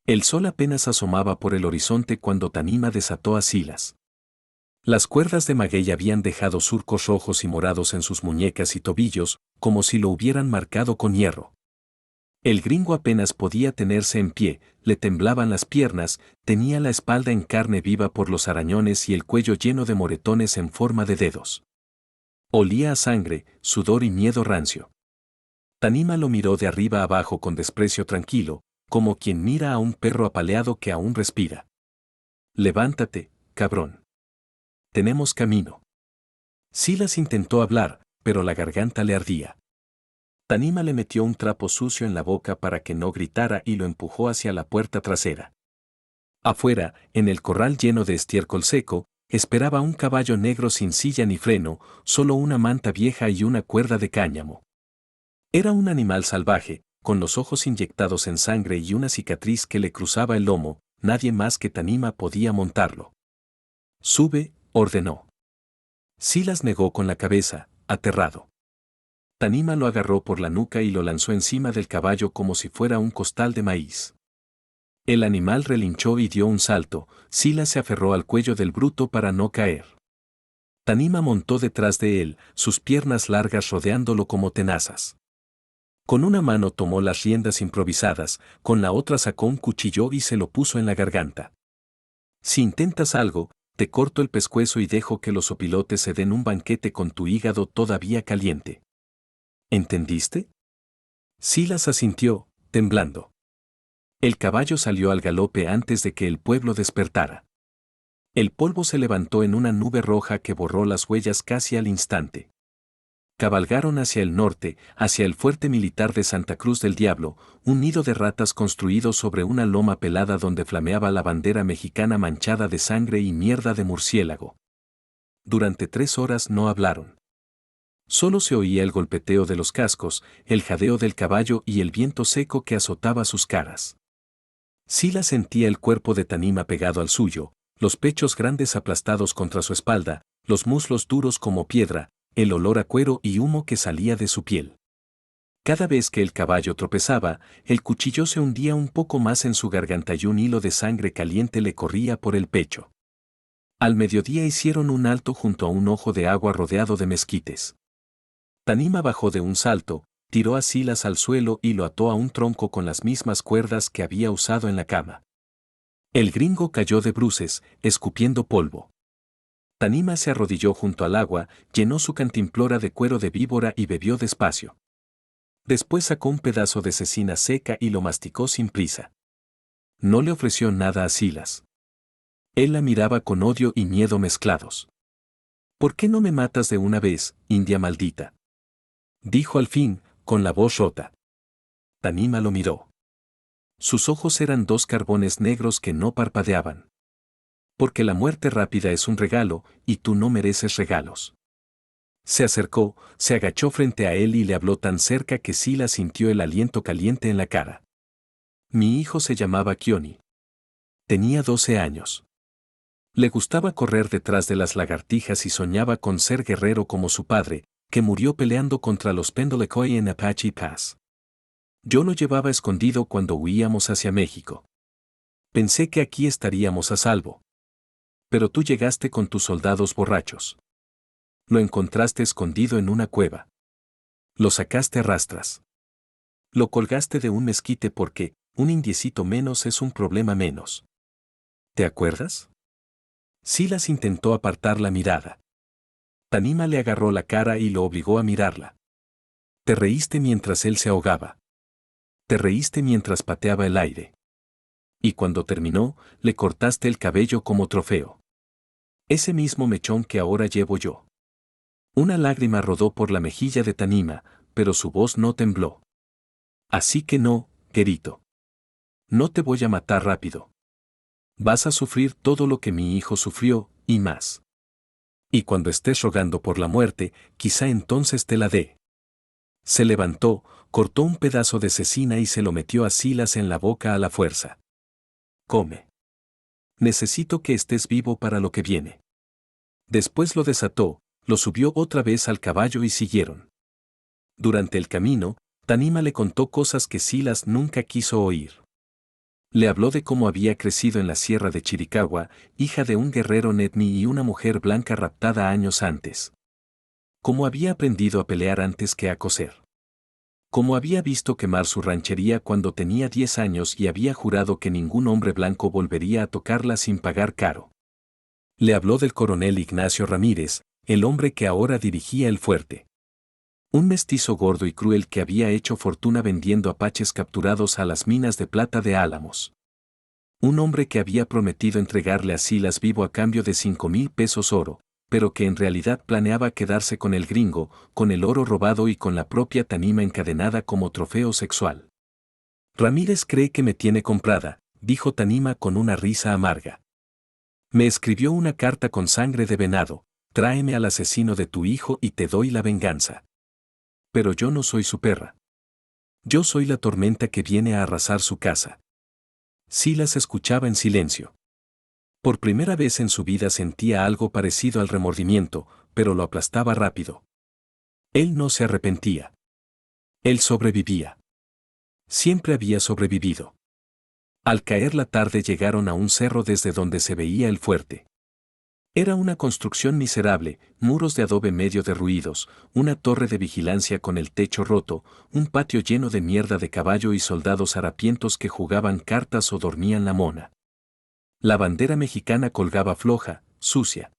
El sol apenas asomaba por el horizonte cuando Tanima desató a Silas. Las cuerdas de maguey habían dejado surcos rojos y morados en sus muñecas y tobillos, como si lo hubieran marcado con hierro. El gringo apenas podía tenerse en pie, le temblaban las piernas, tenía la espalda en carne viva por los arañones y el cuello lleno de moretones en forma de dedos. Olía a sangre, sudor y miedo rancio. Tanima lo miró de arriba abajo con desprecio tranquilo, como quien mira a un perro apaleado que aún respira. Levántate, cabrón. Tenemos camino. Silas intentó hablar, pero la garganta le ardía. Tanima le metió un trapo sucio en la boca para que no gritara y lo empujó hacia la puerta trasera. Afuera, en el corral lleno de estiércol seco, esperaba un caballo negro sin silla ni freno, solo una manta vieja y una cuerda de cáñamo. Era un animal salvaje, con los ojos inyectados en sangre y una cicatriz que le cruzaba el lomo, nadie más que Tanima podía montarlo. Sube, ordenó. Silas negó con la cabeza, aterrado. Tanima lo agarró por la nuca y lo lanzó encima del caballo como si fuera un costal de maíz. El animal relinchó y dio un salto, Silas se aferró al cuello del bruto para no caer. Tanima montó detrás de él, sus piernas largas rodeándolo como tenazas. Con una mano tomó las riendas improvisadas, con la otra sacó un cuchillo y se lo puso en la garganta. Si intentas algo, te corto el pescuezo y dejo que los opilotes se den un banquete con tu hígado todavía caliente. ¿Entendiste? Silas asintió, temblando. El caballo salió al galope antes de que el pueblo despertara. El polvo se levantó en una nube roja que borró las huellas casi al instante. Cabalgaron hacia el norte, hacia el fuerte militar de Santa Cruz del Diablo, un nido de ratas construido sobre una loma pelada donde flameaba la bandera mexicana manchada de sangre y mierda de murciélago. Durante 3 horas no hablaron. Solo se oía el golpeteo de los cascos, el jadeo del caballo y el viento seco que azotaba sus caras. Silas sentía el cuerpo de Tanima pegado al suyo, los pechos grandes aplastados contra su espalda, los muslos duros como piedra, el olor a cuero y humo que salía de su piel. Cada vez que el caballo tropezaba, el cuchillo se hundía un poco más en su garganta y un hilo de sangre caliente le corría por el pecho. Al mediodía hicieron un alto junto a un ojo de agua rodeado de mezquites. Tanima bajó de un salto, tiró a Silas al suelo y lo ató a un tronco con las mismas cuerdas que había usado en la cama. El gringo cayó de bruces, escupiendo polvo. Tanima se arrodilló junto al agua, llenó su cantimplora de cuero de víbora y bebió despacio. Después sacó un pedazo de cecina seca y lo masticó sin prisa. No le ofreció nada a Silas. Él la miraba con odio y miedo mezclados. ¿Por qué no me matas de una vez, india maldita?, dijo al fin, con la voz rota. Tanima lo miró. Sus ojos eran 2 carbones negros que no parpadeaban. Porque la muerte rápida es un regalo, y tú no mereces regalos. Se acercó, se agachó frente a él y le habló tan cerca que Silas sintió el aliento caliente en la cara. Mi hijo se llamaba Kioni. Tenía 12 años. Le gustaba correr detrás de las lagartijas y soñaba con ser guerrero como su padre, que murió peleando contra los Pendolecoy en Apache Pass. Yo lo llevaba escondido cuando huíamos hacia México. Pensé que aquí estaríamos a salvo. Pero tú llegaste con tus soldados borrachos. Lo encontraste escondido en una cueva. Lo sacaste a rastras. Lo colgaste de un mezquite porque, un indiecito menos es un problema menos. ¿Te acuerdas? Silas intentó apartar la mirada. Tanima le agarró la cara y lo obligó a mirarla. Te reíste mientras él se ahogaba. Te reíste mientras pateaba el aire. Y cuando terminó, le cortaste el cabello como trofeo. Ese mismo mechón que ahora llevo yo. Una lágrima rodó por la mejilla de Tanima, pero su voz no tembló. Así que no, querido. No te voy a matar rápido. Vas a sufrir todo lo que mi hijo sufrió, y más. Y cuando estés rogando por la muerte, quizá entonces te la dé. Se levantó, cortó un pedazo de cecina y se lo metió a Silas en la boca a la fuerza. Come. Necesito que estés vivo para lo que viene. Después lo desató, lo subió otra vez al caballo y siguieron. Durante el camino, Tanima le contó cosas que Silas nunca quiso oír. Le habló de cómo había crecido en la sierra de Chiricahua, hija de un guerrero Nedni y una mujer blanca raptada años antes. Cómo había aprendido a pelear antes que a coser. Cómo había visto quemar su ranchería cuando tenía 10 años y había jurado que ningún hombre blanco volvería a tocarla sin pagar caro. Le habló del coronel Ignacio Ramírez, el hombre que ahora dirigía el fuerte. Un mestizo gordo y cruel que había hecho fortuna vendiendo apaches capturados a las minas de plata de Álamos. Un hombre que había prometido entregarle a Silas vivo a cambio de 5,000 pesos oro, pero que en realidad planeaba quedarse con el gringo, con el oro robado y con la propia Tanima encadenada como trofeo sexual. Ramírez cree que me tiene comprada, dijo Tanima con una risa amarga. Me escribió una carta con sangre de venado, tráeme al asesino de tu hijo y te doy la venganza. Pero yo no soy su perra. Yo soy la tormenta que viene a arrasar su casa. Silas escuchaba en silencio. Por primera vez en su vida sentía algo parecido al remordimiento, pero lo aplastaba rápido. Él no se arrepentía. Él sobrevivía. Siempre había sobrevivido. Al caer la tarde llegaron a un cerro desde donde se veía el fuerte. Era una construcción miserable, muros de adobe medio derruidos, una torre de vigilancia con el techo roto, un patio lleno de mierda de caballo y soldados harapientos que jugaban cartas o dormían la mona. La bandera mexicana colgaba floja, sucia.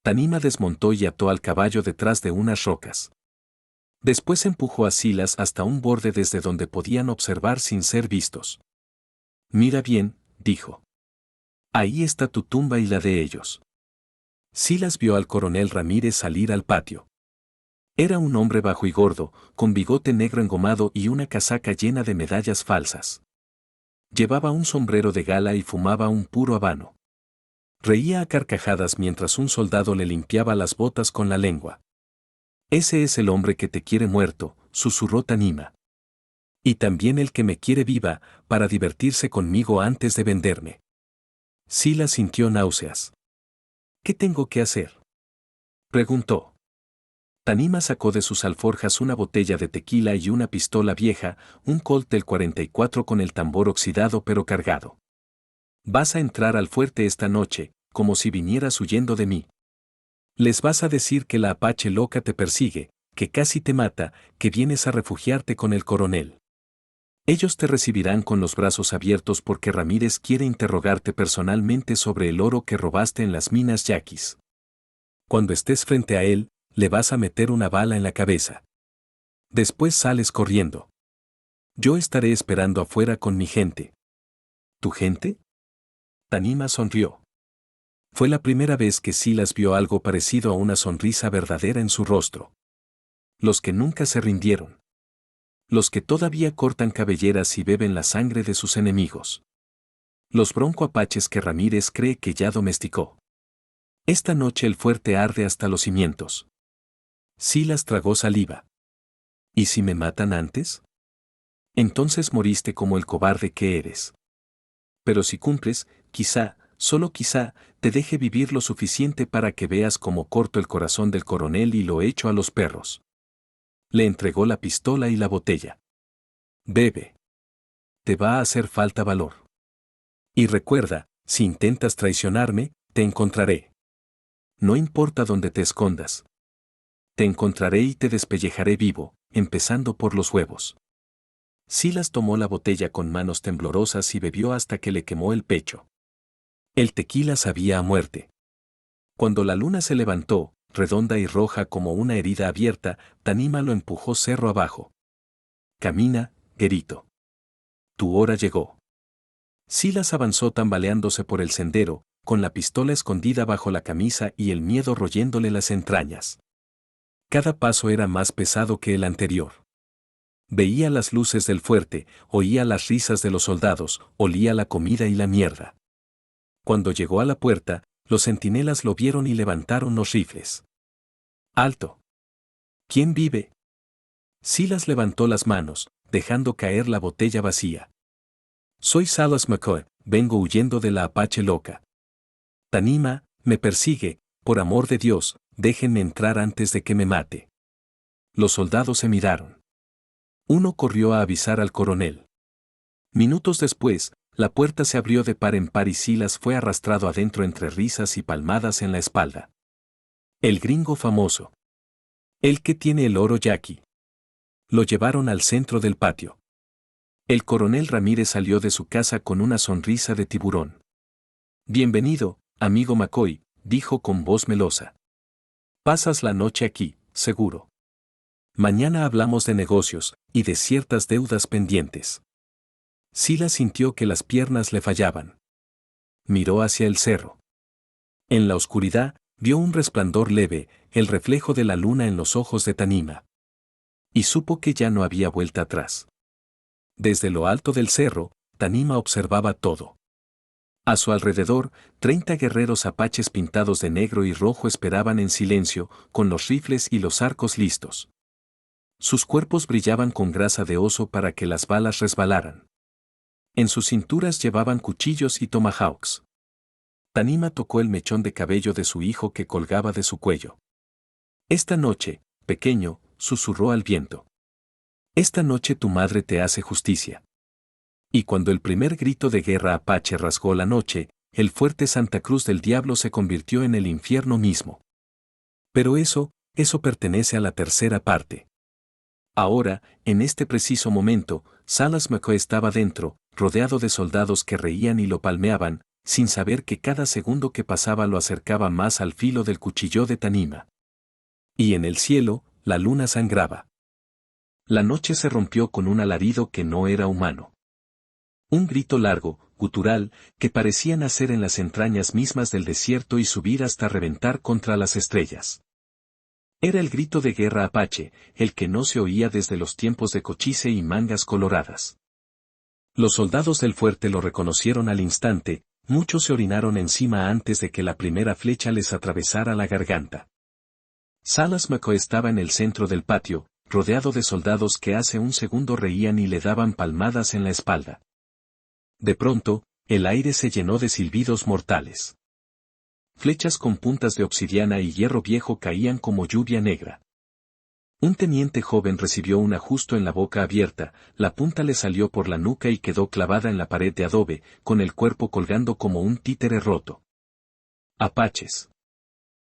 Tanima desmontó y ató al caballo detrás de unas rocas. Después empujó a Silas hasta un borde desde donde podían observar sin ser vistos. Mira bien, dijo. Ahí está tu tumba y la de ellos. Silas vio al coronel Ramírez salir al patio. Era un hombre bajo y gordo, con bigote negro engomado y una casaca llena de medallas falsas. Llevaba un sombrero de gala y fumaba un puro habano. Reía a carcajadas mientras un soldado le limpiaba las botas con la lengua. Ese es el hombre que te quiere muerto, susurró Tanima. Y también el que me quiere viva, para divertirse conmigo antes de venderme. Silas sintió náuseas. ¿Qué tengo que hacer?, preguntó. Tanima sacó de sus alforjas una botella de tequila y una pistola vieja, un Colt del 44 con el tambor oxidado pero cargado. Vas a entrar al fuerte esta noche, como si vinieras huyendo de mí. Les vas a decir que la apache loca te persigue, que casi te mata, que vienes a refugiarte con el coronel. Ellos te recibirán con los brazos abiertos porque Ramírez quiere interrogarte personalmente sobre el oro que robaste en las minas yaquis. Cuando estés frente a él, le vas a meter una bala en la cabeza. Después sales corriendo. Yo estaré esperando afuera con mi gente. ¿Tu gente? Tanima sonrió. Fue la primera vez que Silas vio algo parecido a una sonrisa verdadera en su rostro. Los que nunca se rindieron. Los que todavía cortan cabelleras y beben la sangre de sus enemigos. Los bronco-apaches que Ramírez cree que ya domesticó. Esta noche el fuerte arde hasta los cimientos. Silas tragó saliva. ¿Y si me matan antes? Entonces moriste como el cobarde que eres. Pero si cumples, quizá, solo quizá, te deje vivir lo suficiente para que veas cómo corto el corazón del coronel y lo echo a los perros. Le entregó la pistola y la botella. Bebe. Te va a hacer falta valor. Y recuerda, si intentas traicionarme, te encontraré. No importa dónde te escondas. Te encontraré y te despellejaré vivo, empezando por los huevos. Silas tomó la botella con manos temblorosas y bebió hasta que le quemó el pecho. El tequila sabía a muerte. Cuando la luna se levantó, redonda y roja como una herida abierta, Tanima lo empujó cerro abajo. Camina, guerito. Tu hora llegó. Silas avanzó tambaleándose por el sendero, con la pistola escondida bajo la camisa y el miedo royéndole las entrañas. Cada paso era más pesado que el anterior. Veía las luces del fuerte, oía las risas de los soldados, olía la comida y la mierda. Cuando llegó a la puerta, los centinelas lo vieron y levantaron los rifles. ¡Alto! ¿Quién vive? Silas levantó las manos, dejando caer la botella vacía. Soy Silas McCoy, vengo huyendo de la apache loca. Tanima, me persigue, por amor de Dios, déjenme entrar antes de que me mate. Los soldados se miraron. Uno corrió a avisar al coronel. Minutos después, La puerta se abrió de par en par y Silas fue arrastrado adentro entre risas y palmadas en la espalda. El gringo famoso. El que tiene el oro Jackie. Lo llevaron al centro del patio. El coronel Ramírez salió de su casa con una sonrisa de tiburón. Bienvenido, amigo McCoy, dijo con voz melosa. Pasas la noche aquí, seguro. Mañana hablamos de negocios y de ciertas deudas pendientes. Silas sintió que las piernas le fallaban. Miró hacia el cerro. En la oscuridad, vio un resplandor leve, el reflejo de la luna en los ojos de Tanima. Y supo que ya no había vuelta atrás. Desde lo alto del cerro, Tanima observaba todo. A su alrededor, 30 guerreros apaches pintados de negro y rojo esperaban en silencio, con los rifles y los arcos listos. Sus cuerpos brillaban con grasa de oso para que las balas resbalaran. En sus cinturas llevaban cuchillos y tomahawks. Tanima tocó el mechón de cabello de su hijo que colgaba de su cuello. Esta noche, pequeño, susurró al viento. Esta noche tu madre te hace justicia. Y cuando el primer grito de guerra apache rasgó la noche, el fuerte Santa Cruz del Diablo se convirtió en el infierno mismo. Pero eso pertenece a la tercera parte. Ahora, en este preciso momento, Silas McCoy estaba dentro, rodeado de soldados que reían y lo palmeaban, sin saber que cada segundo que pasaba lo acercaba más al filo del cuchillo de Tanima. Y en el cielo, la luna sangraba. La noche se rompió con un alarido que no era humano. Un grito largo, gutural, que parecía nacer en las entrañas mismas del desierto y subir hasta reventar contra las estrellas. Era el grito de guerra apache, el que no se oía desde los tiempos de Cochise y Mangas Coloradas. Los soldados del fuerte lo reconocieron al instante, muchos se orinaron encima antes de que la primera flecha les atravesara la garganta. Silas McCoy estaba en el centro del patio, rodeado de soldados que hace un segundo reían y le daban palmadas en la espalda. De pronto, el aire se llenó de silbidos mortales. Flechas con puntas de obsidiana y hierro viejo caían como lluvia negra. Un teniente joven recibió una justo en la boca abierta, la punta le salió por la nuca y quedó clavada en la pared de adobe, con el cuerpo colgando como un títere roto. ¡Apaches!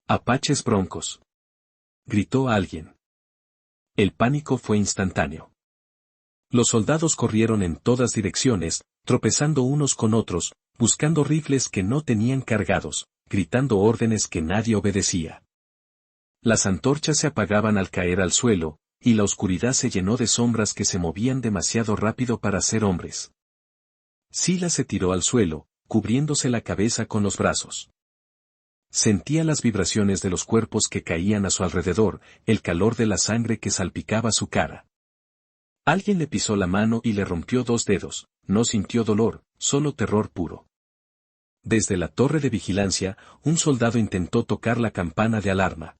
¡Apaches broncos! Gritó alguien. El pánico fue instantáneo. Los soldados corrieron en todas direcciones, tropezando unos con otros, buscando rifles que no tenían cargados, gritando órdenes que nadie obedecía. Las antorchas se apagaban al caer al suelo, y la oscuridad se llenó de sombras que se movían demasiado rápido para ser hombres. Silas se tiró al suelo, cubriéndose la cabeza con los brazos. Sentía las vibraciones de los cuerpos que caían a su alrededor, el calor de la sangre que salpicaba su cara. Alguien le pisó la mano y le rompió 2 dedos, no sintió dolor, solo terror puro. Desde la torre de vigilancia, un soldado intentó tocar la campana de alarma.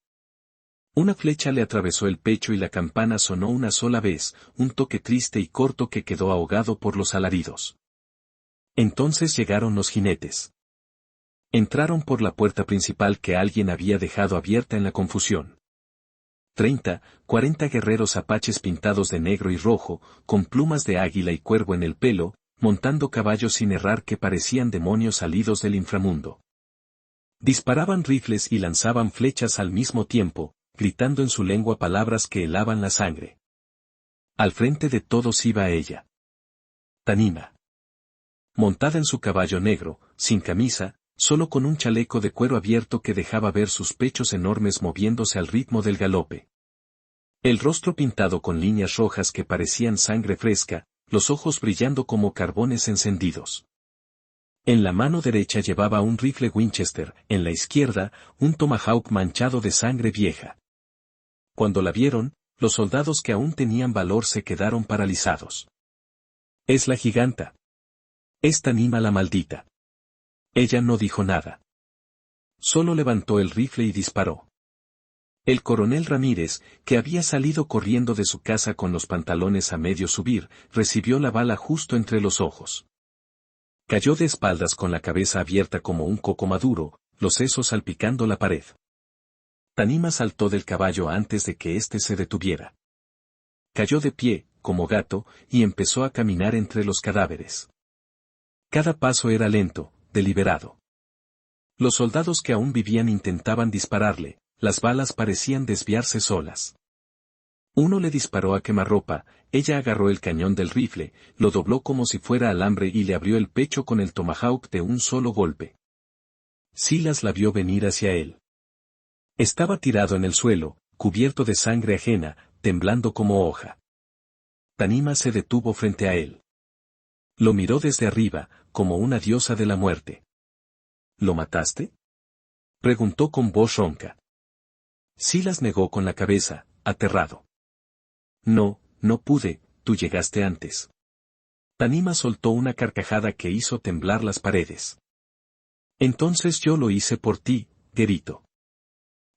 Una flecha le atravesó el pecho y la campana sonó una sola vez, un toque triste y corto que quedó ahogado por los alaridos. Entonces llegaron los jinetes. Entraron por la puerta principal que alguien había dejado abierta en la confusión. 30, 40 guerreros apaches pintados de negro y rojo, con plumas de águila y cuervo en el pelo, montando caballos sin errar que parecían demonios salidos del inframundo. Disparaban rifles y lanzaban flechas al mismo tiempo, gritando en su lengua palabras que helaban la sangre. Al frente de todos iba ella. Tanima. Montada en su caballo negro, sin camisa, solo con un chaleco de cuero abierto que dejaba ver sus pechos enormes moviéndose al ritmo del galope. El rostro pintado con líneas rojas que parecían sangre fresca, los ojos brillando como carbones encendidos. En la mano derecha llevaba un rifle Winchester, en la izquierda, un tomahawk manchado de sangre vieja. Cuando la vieron, los soldados que aún tenían valor se quedaron paralizados. Es la giganta. Es Tanima la maldita. Ella no dijo nada. Solo levantó el rifle y disparó. El coronel Ramírez, que había salido corriendo de su casa con los pantalones a medio subir, recibió la bala justo entre los ojos. Cayó de espaldas con la cabeza abierta como un coco maduro, los sesos salpicando la pared. Tanima saltó del caballo antes de que éste se detuviera. Cayó de pie, como gato, y empezó a caminar entre los cadáveres. Cada paso era lento, deliberado. Los soldados que aún vivían intentaban dispararle, las balas parecían desviarse solas. Uno le disparó a quemarropa, ella agarró el cañón del rifle, lo dobló como si fuera alambre y le abrió el pecho con el tomahawk de un solo golpe. Silas la vio venir hacia él. Estaba tirado en el suelo, cubierto de sangre ajena, temblando como hoja. Tanima se detuvo frente a él. Lo miró desde arriba, como una diosa de la muerte. ¿Lo mataste?, preguntó con voz ronca. Silas negó con la cabeza, aterrado. No, no pude, tú llegaste antes. Tanima soltó una carcajada que hizo temblar las paredes. Entonces yo lo hice por ti, gritó.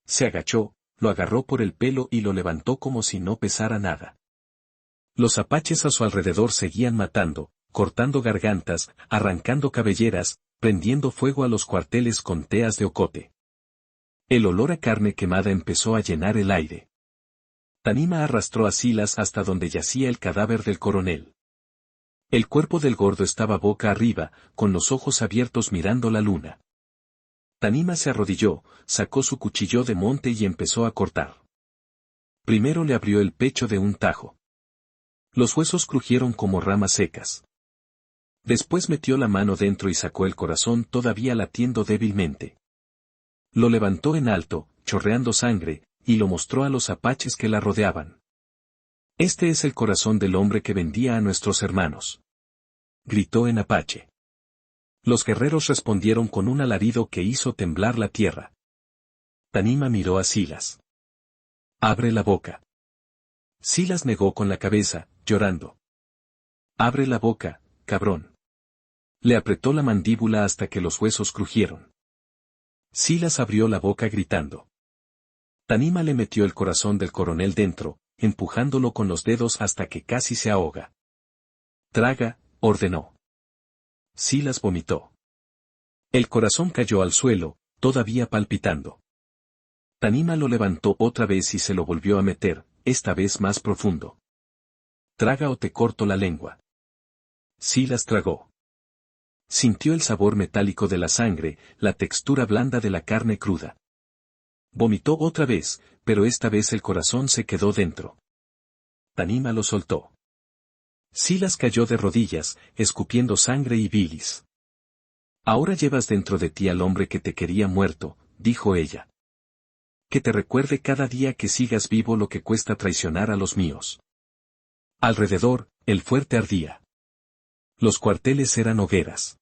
Se agachó, lo agarró por el pelo y lo levantó como si no pesara nada. Los apaches a su alrededor seguían matando, cortando gargantas, arrancando cabelleras, prendiendo fuego a los cuarteles con teas de ocote. El olor a carne quemada empezó a llenar el aire. Tanima arrastró a Silas hasta donde yacía el cadáver del coronel. El cuerpo del gordo estaba boca arriba, con los ojos abiertos mirando la luna. Tanima se arrodilló, sacó su cuchillo de monte y empezó a cortar. Primero le abrió el pecho de un tajo. Los huesos crujieron como ramas secas. Después metió la mano dentro y sacó el corazón todavía latiendo débilmente. Lo levantó en alto, chorreando sangre, y lo mostró a los apaches que la rodeaban. Este es el corazón del hombre que vendía a nuestros hermanos, gritó en apache. Los guerreros respondieron con un alarido que hizo temblar la tierra. Tanima miró a Silas. Abre la boca. Silas negó con la cabeza, llorando. Abre la boca, cabrón. Le apretó la mandíbula hasta que los huesos crujieron. Silas abrió la boca gritando. Tanima le metió el corazón del coronel dentro, empujándolo con los dedos hasta que casi se ahoga. Traga, ordenó. Silas vomitó. El corazón cayó al suelo, todavía palpitando. Tanima lo levantó otra vez y se lo volvió a meter, esta vez más profundo. Traga o te corto la lengua. Silas tragó. Sintió el sabor metálico de la sangre, la textura blanda de la carne cruda. Vomitó otra vez, pero esta vez el corazón se quedó dentro. Tanima lo soltó. Silas cayó de rodillas, escupiendo sangre y bilis. Ahora llevas dentro de ti al hombre que te quería muerto, dijo ella. Que te recuerde cada día que sigas vivo lo que cuesta traicionar a los míos. Alrededor, el fuerte ardía. Los cuarteles eran hogueras.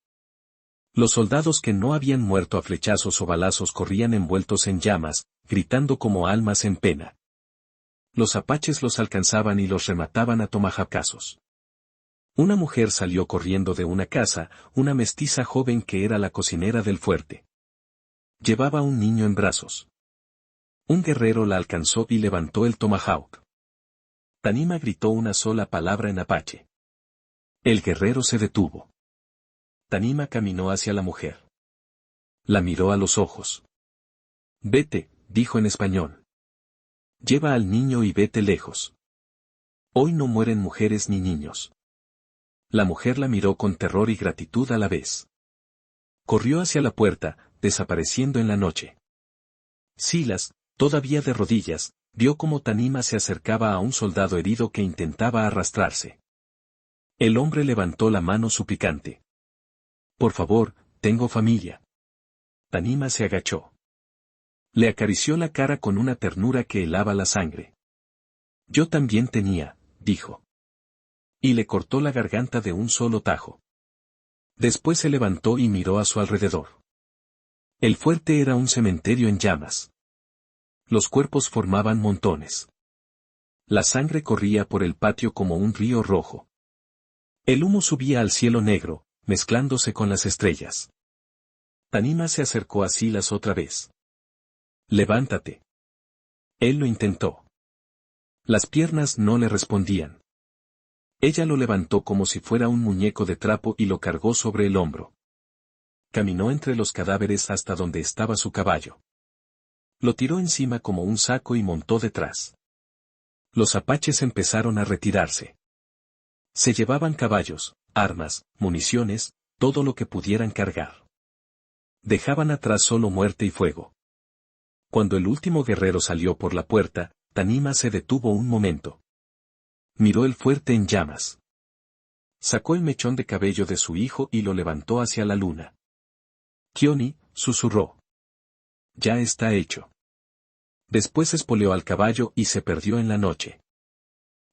Los soldados que no habían muerto a flechazos o balazos corrían envueltos en llamas, gritando como almas en pena. Los apaches los alcanzaban y los remataban a tomahawkazos. Una mujer salió corriendo de una casa, una mestiza joven que era la cocinera del fuerte. Llevaba un niño en brazos. Un guerrero la alcanzó y levantó el tomahawk. Tanima gritó una sola palabra en apache. El guerrero se detuvo. Tanima caminó hacia la mujer. La miró a los ojos. Vete, dijo en español. Lleva al niño y vete lejos. Hoy no mueren mujeres ni niños. La mujer la miró con terror y gratitud a la vez. Corrió hacia la puerta, desapareciendo en la noche. Silas, todavía de rodillas, vio cómo Tanima se acercaba a un soldado herido que intentaba arrastrarse. El hombre levantó la mano suplicante. Por favor, tengo familia. Tanima se agachó. Le acarició la cara con una ternura que helaba la sangre. Yo también tenía, dijo. Y le cortó la garganta de un solo tajo. Después se levantó y miró a su alrededor. El fuerte era un cementerio en llamas. Los cuerpos formaban montones. La sangre corría por el patio como un río rojo. El humo subía al cielo negro, mezclándose con las estrellas. Tanima se acercó a Silas otra vez. Levántate. Él lo intentó. Las piernas no le respondían. Ella lo levantó como si fuera un muñeco de trapo y lo cargó sobre el hombro. Caminó entre los cadáveres hasta donde estaba su caballo. Lo tiró encima como un saco y montó detrás. Los apaches empezaron a retirarse. Se llevaban caballos, armas, municiones, todo lo que pudieran cargar. Dejaban atrás solo muerte y fuego. Cuando el último guerrero salió por la puerta, Tanima se detuvo un momento. Miró el fuerte en llamas. Sacó el mechón de cabello de su hijo y lo levantó hacia la luna. Kioni, susurró. Ya está hecho. Después espoleó al caballo y se perdió en la noche.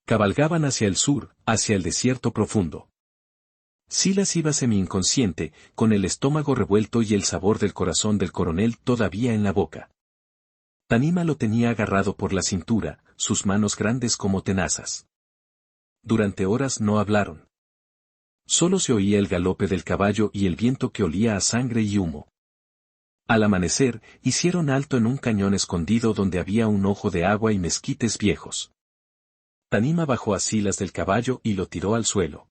Cabalgaban hacia el sur, hacia el desierto profundo. Silas iba semi-inconsciente, con el estómago revuelto y el sabor del corazón del coronel todavía en la boca. Tanima lo tenía agarrado por la cintura, sus manos grandes como tenazas. Durante horas no hablaron. Solo se oía el galope del caballo y el viento que olía a sangre y humo. Al amanecer, hicieron alto en un cañón escondido donde había un ojo de agua y mezquites viejos. Tanima bajó a Silas del caballo y lo tiró al suelo.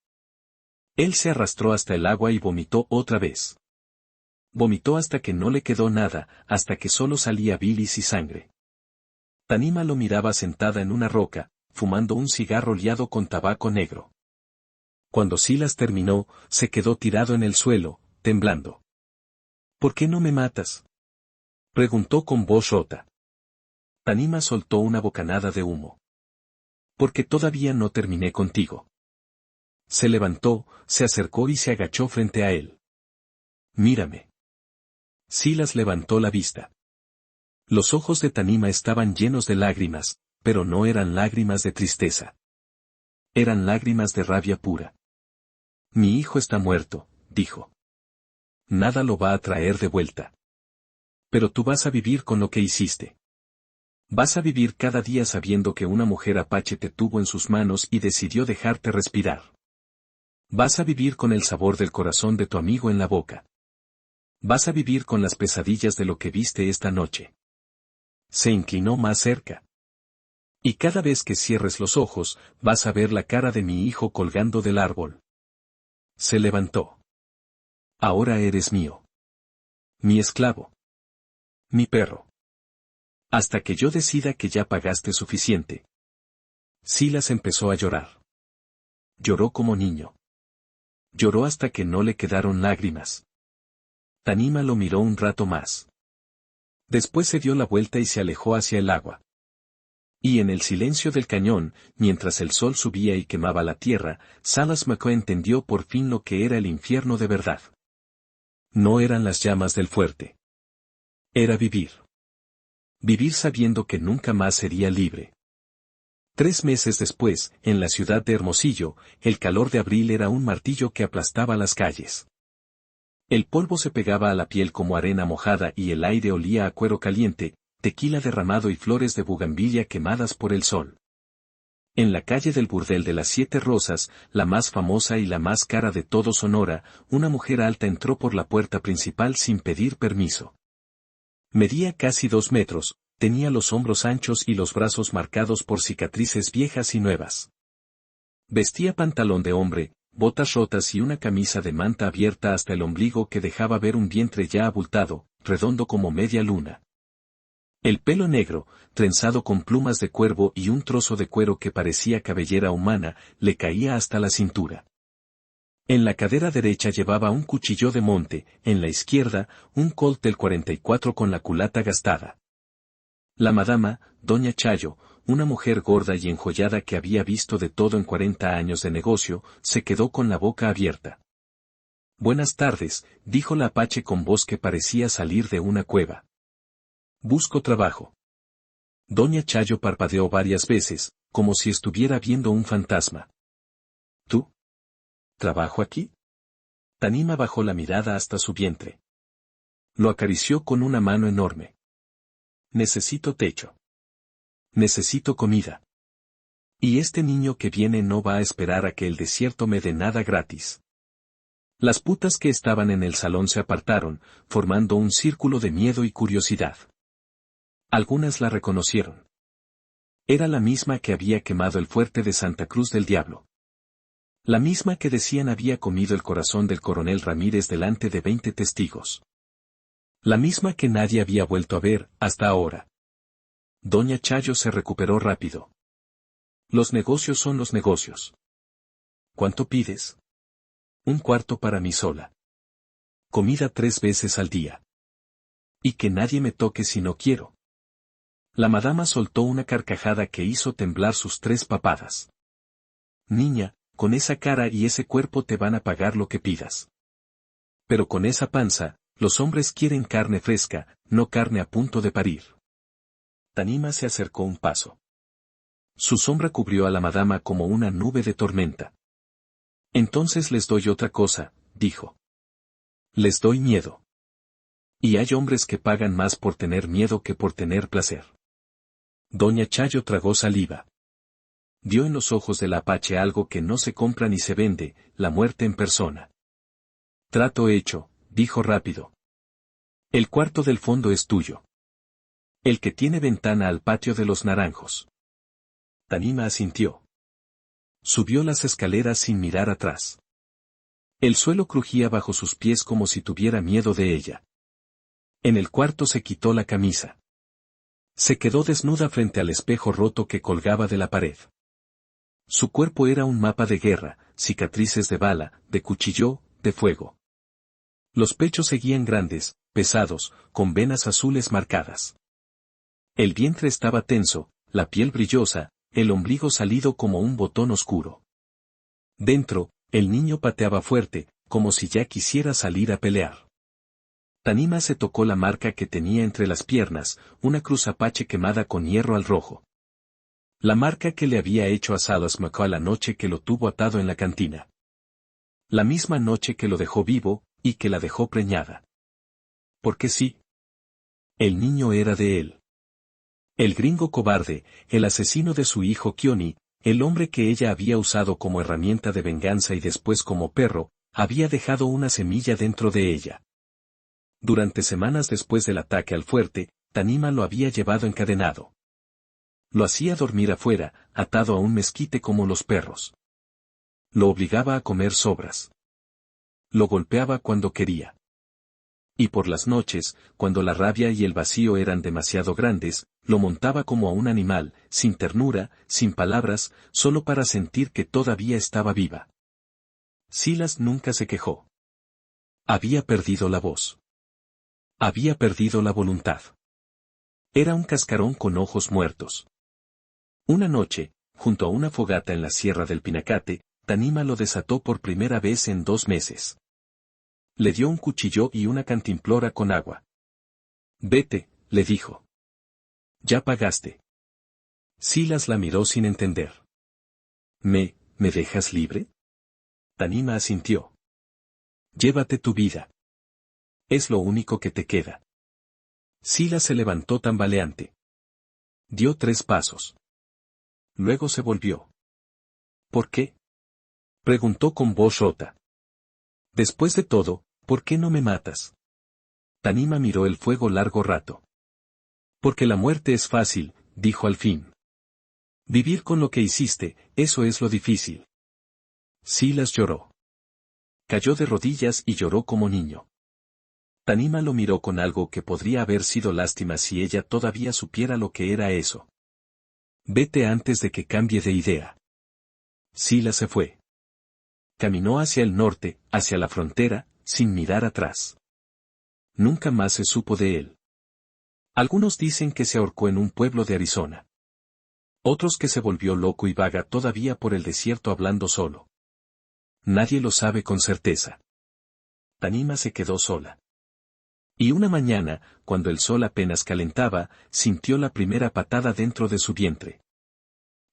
Él se arrastró hasta el agua y vomitó otra vez. Vomitó hasta que no le quedó nada, hasta que solo salía bilis y sangre. Tanima lo miraba sentada en una roca, fumando un cigarro liado con tabaco negro. Cuando Silas terminó, se quedó tirado en el suelo, temblando. ¿Por qué no me matas?, preguntó con voz rota. Tanima soltó una bocanada de humo. Porque todavía no terminé contigo. Se levantó, se acercó y se agachó frente a él. Mírame. Silas levantó la vista. Los ojos de Tanima estaban llenos de lágrimas, pero no eran lágrimas de tristeza. Eran lágrimas de rabia pura. Mi hijo está muerto, dijo. Nada lo va a traer de vuelta. Pero tú vas a vivir con lo que hiciste. Vas a vivir cada día sabiendo que una mujer apache te tuvo en sus manos y decidió dejarte respirar. Vas a vivir con el sabor del corazón de tu amigo en la boca. Vas a vivir con las pesadillas de lo que viste esta noche. Se inclinó más cerca. Y cada vez que cierres los ojos, vas a ver la cara de mi hijo colgando del árbol. Se levantó. Ahora eres mío. Mi esclavo. Mi perro. Hasta que yo decida que ya pagaste suficiente. Silas empezó a llorar. Lloró como niño. Lloró hasta que no le quedaron lágrimas. Tanima lo miró un rato más. Después se dio la vuelta y se alejó hacia el agua. Y en el silencio del cañón, mientras el sol subía y quemaba la tierra, Salas McCoy entendió por fin lo que era el infierno de verdad. No eran las llamas del fuerte. Era vivir. Vivir sabiendo que nunca más sería libre. 3 meses después, en la ciudad de Hermosillo, el calor de abril era un martillo que aplastaba las calles. El polvo se pegaba a la piel como arena mojada y el aire olía a cuero caliente, tequila derramado y flores de bugambilla quemadas por el sol. En la calle del Burdel de las 7 Rosas, la más famosa y la más cara de todo Sonora, una mujer alta entró por la puerta principal sin pedir permiso. Medía casi 2 metros, tenía los hombros anchos y los brazos marcados por cicatrices viejas y nuevas. Vestía pantalón de hombre, botas rotas y una camisa de manta abierta hasta el ombligo que dejaba ver un vientre ya abultado, redondo como media luna. El pelo negro, trenzado con plumas de cuervo y un trozo de cuero que parecía cabellera humana, le caía hasta la cintura. En la cadera derecha llevaba un cuchillo de monte, en la izquierda, un Colt del 44 con la culata gastada. La madama, doña Chayo, una mujer gorda y enjollada que había visto de todo en 40 años de negocio, se quedó con la boca abierta. Buenas tardes, dijo la apache con voz que parecía salir de una cueva. Busco trabajo. Doña Chayo parpadeó varias veces, como si estuviera viendo un fantasma. ¿Tú? ¿Trabajo aquí? Tanima bajó la mirada hasta su vientre. Lo acarició con una mano enorme. Necesito techo. Necesito comida. Y este niño que viene no va a esperar a que el desierto me dé nada gratis. Las putas que estaban en el salón se apartaron, formando un círculo de miedo y curiosidad. Algunas la reconocieron. Era la misma que había quemado el fuerte de Santa Cruz del Diablo. La misma que decían había comido el corazón del coronel Ramírez delante de 20 testigos. La misma que nadie había vuelto a ver, hasta ahora. Doña Chayo se recuperó rápido. Los negocios son los negocios. ¿Cuánto pides? 1/4 para mí sola. Comida 3 veces al día. Y que nadie me toque si no quiero. La madama soltó una carcajada que hizo temblar sus 3 papadas. Niña, con esa cara y ese cuerpo te van a pagar lo que pidas. Pero con esa panza, los hombres quieren carne fresca, no carne a punto de parir. Tanima se acercó un paso. Su sombra cubrió a la madama como una nube de tormenta. Entonces les doy otra cosa, dijo. Les doy miedo. Y hay hombres que pagan más por tener miedo que por tener placer. Doña Chayo tragó saliva. Vio en los ojos del apache algo que no se compra ni se vende, la muerte en persona. Trato hecho, dijo rápido. El cuarto del fondo es tuyo. El que tiene ventana al patio de los naranjos. Tanima asintió. Subió las escaleras sin mirar atrás. El suelo crujía bajo sus pies como si tuviera miedo de ella. En el cuarto se quitó la camisa. Se quedó desnuda frente al espejo roto que colgaba de la pared. Su cuerpo era un mapa de guerra, cicatrices de bala, de cuchillo, de fuego. Los pechos seguían grandes, pesados, con venas azules marcadas. El vientre estaba tenso, la piel brillosa, el ombligo salido como un botón oscuro. Dentro, el niño pateaba fuerte, como si ya quisiera salir a pelear. Tanima se tocó la marca que tenía entre las piernas, una cruz apache quemada con hierro al rojo. La marca que le había hecho a Salas McCall la noche que lo tuvo atado en la cantina. La misma noche que lo dejó vivo, y que la dejó preñada. Porque sí. El niño era de él. El gringo cobarde, el asesino de su hijo Keone, el hombre que ella había usado como herramienta de venganza y después como perro, había dejado una semilla dentro de ella. Durante semanas después del ataque al fuerte, Tanima lo había llevado encadenado. Lo hacía dormir afuera, atado a un mezquite como los perros. Lo obligaba a comer sobras. Lo golpeaba cuando quería. Y por las noches, cuando la rabia y el vacío eran demasiado grandes, lo montaba como a un animal, sin ternura, sin palabras, solo para sentir que todavía estaba viva. Silas nunca se quejó. Había perdido la voz. Había perdido la voluntad. Era un cascarón con ojos muertos. Una noche, junto a una fogata en la Sierra del Pinacate, Tanima lo desató por primera vez en 2 meses. Le dio un cuchillo y una cantimplora con agua. Vete, le dijo. Ya pagaste. Silas la miró sin entender. ¿Me dejas libre? Tanima asintió. Llévate tu vida. Es lo único que te queda. Silas se levantó tambaleante. Dio 3 pasos. Luego se volvió. ¿Por qué? Preguntó con voz rota. Después de todo, ¿por qué no me matas? Tanima miró el fuego largo rato. Porque la muerte es fácil, dijo al fin. Vivir con lo que hiciste, eso es lo difícil. Silas lloró. Cayó de rodillas y lloró como niño. Tanima lo miró con algo que podría haber sido lástima si ella todavía supiera lo que era eso. Vete antes de que cambie de idea. Silas se fue. Caminó hacia el norte, hacia la frontera, sin mirar atrás. Nunca más se supo de él. Algunos dicen que se ahorcó en un pueblo de Arizona. Otros que se volvió loco y vaga todavía por el desierto hablando solo. Nadie lo sabe con certeza. Tanima se quedó sola. Y una mañana, cuando el sol apenas calentaba, sintió la primera patada dentro de su vientre.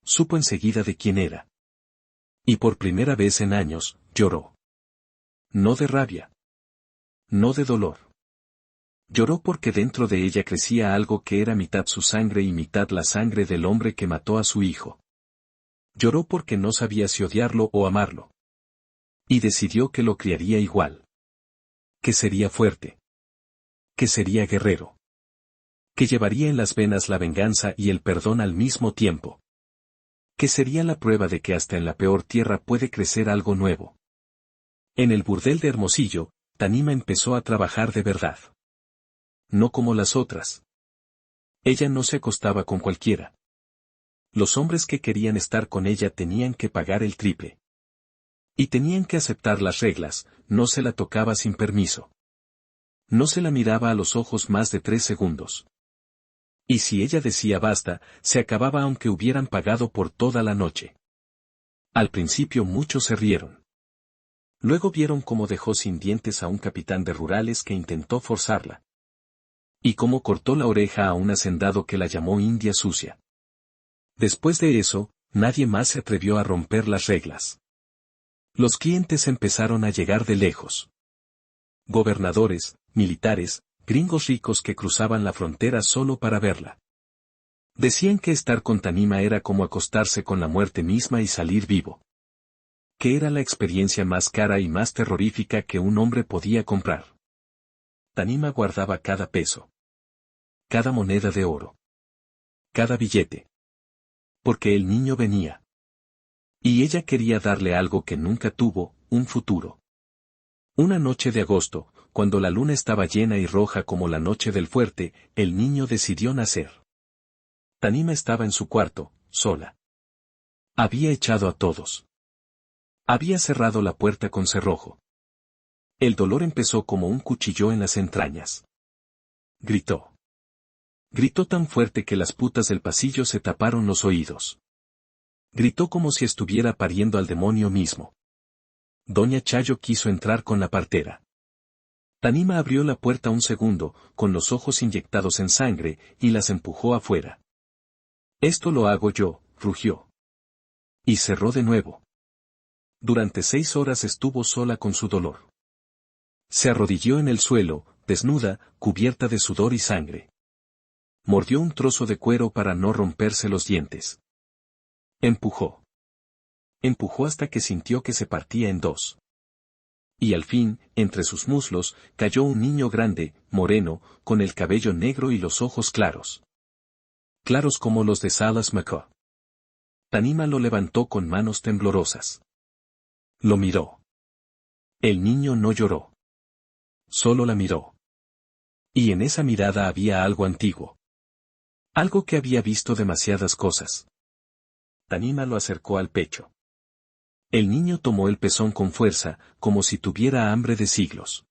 Supo enseguida de quién era. Y por primera vez en años, lloró. No de rabia. No de dolor. Lloró porque dentro de ella crecía algo que era mitad su sangre y mitad la sangre del hombre que mató a su hijo. Lloró porque no sabía si odiarlo o amarlo. Y decidió que lo criaría igual. Que sería fuerte. Que sería guerrero. Que llevaría en las venas la venganza y el perdón al mismo tiempo. Que sería la prueba de que hasta en la peor tierra puede crecer algo nuevo. En el burdel de Hermosillo, Tanima empezó a trabajar de verdad. No como las otras. Ella no se acostaba con cualquiera. Los hombres que querían estar con ella tenían que pagar el triple. Y tenían que aceptar las reglas, no se la tocaba sin permiso. No se la miraba a los ojos más de 3 segundos. Y si ella decía basta, se acababa aunque hubieran pagado por toda la noche. Al principio muchos se rieron. Luego vieron cómo dejó sin dientes a un capitán de rurales que intentó forzarla. Y cómo cortó la oreja a un hacendado que la llamó India sucia. Después de eso, nadie más se atrevió a romper las reglas. Los clientes empezaron a llegar de lejos. Gobernadores, militares, gringos ricos que cruzaban la frontera solo para verla. Decían que estar con Tanima era como acostarse con la muerte misma y salir vivo. Que era la experiencia más cara y más terrorífica que un hombre podía comprar. Tanima guardaba cada peso. Cada moneda de oro. Cada billete. Porque el niño venía. Y ella quería darle algo que nunca tuvo, un futuro. Una noche de agosto, cuando la luna estaba llena y roja como la noche del fuerte, el niño decidió nacer. Tanima estaba en su cuarto, sola. Había echado a todos. Había cerrado la puerta con cerrojo. El dolor empezó como un cuchillo en las entrañas. Gritó. Gritó tan fuerte que las putas del pasillo se taparon los oídos. Gritó como si estuviera pariendo al demonio mismo. Doña Chayo quiso entrar con la partera. Tanima abrió la puerta un segundo, con los ojos inyectados en sangre, y las empujó afuera. Esto lo hago yo, rugió. Y cerró de nuevo. Durante 6 horas estuvo sola con su dolor. Se arrodilló en el suelo, desnuda, cubierta de sudor y sangre. Mordió un trozo de cuero para no romperse los dientes. Empujó. Empujó hasta que sintió que se partía en dos. Y al fin, entre sus muslos, cayó un niño grande, moreno, con el cabello negro y los ojos claros. Claros como los de Salas McCaw. Tanima lo levantó con manos temblorosas. Lo miró. El niño no lloró. Solo la miró. Y en esa mirada había algo antiguo. Algo que había visto demasiadas cosas. Tanima lo acercó al pecho. El niño tomó el pezón con fuerza, como si tuviera hambre de siglos.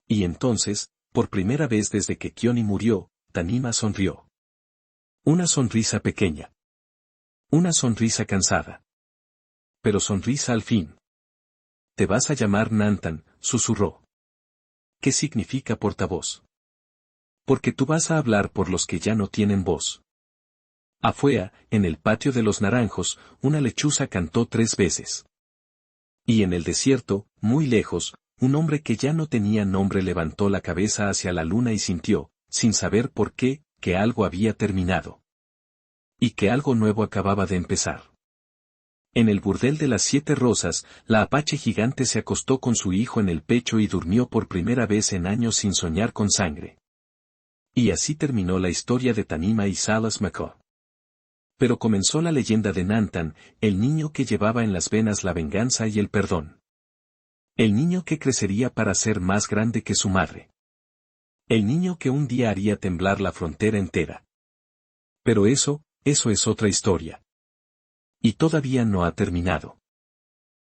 Y entonces, por primera vez desde que Kioni murió, Tanima sonrió. Una sonrisa pequeña. Una sonrisa cansada. Pero sonrisa al fin. Te vas a llamar Nantan, susurró. ¿Qué significa portavoz? Porque tú vas a hablar por los que ya no tienen voz. Afuera, en el patio de los naranjos, una lechuza cantó 3 veces. Y en el desierto, muy lejos, un hombre que ya no tenía nombre levantó la cabeza hacia la luna y sintió, sin saber por qué, que algo había terminado. Y que algo nuevo acababa de empezar. En el burdel de las 7 rosas, la apache gigante se acostó con su hijo en el pecho y durmió por primera vez en años sin soñar con sangre. Y así terminó la historia de Tanima y Salas McCaw. Pero comenzó la leyenda de Nantan, el niño que llevaba en las venas la venganza y el perdón. El niño que crecería para ser más grande que su madre. El niño que un día haría temblar la frontera entera. Pero eso es otra historia. Y todavía no ha terminado.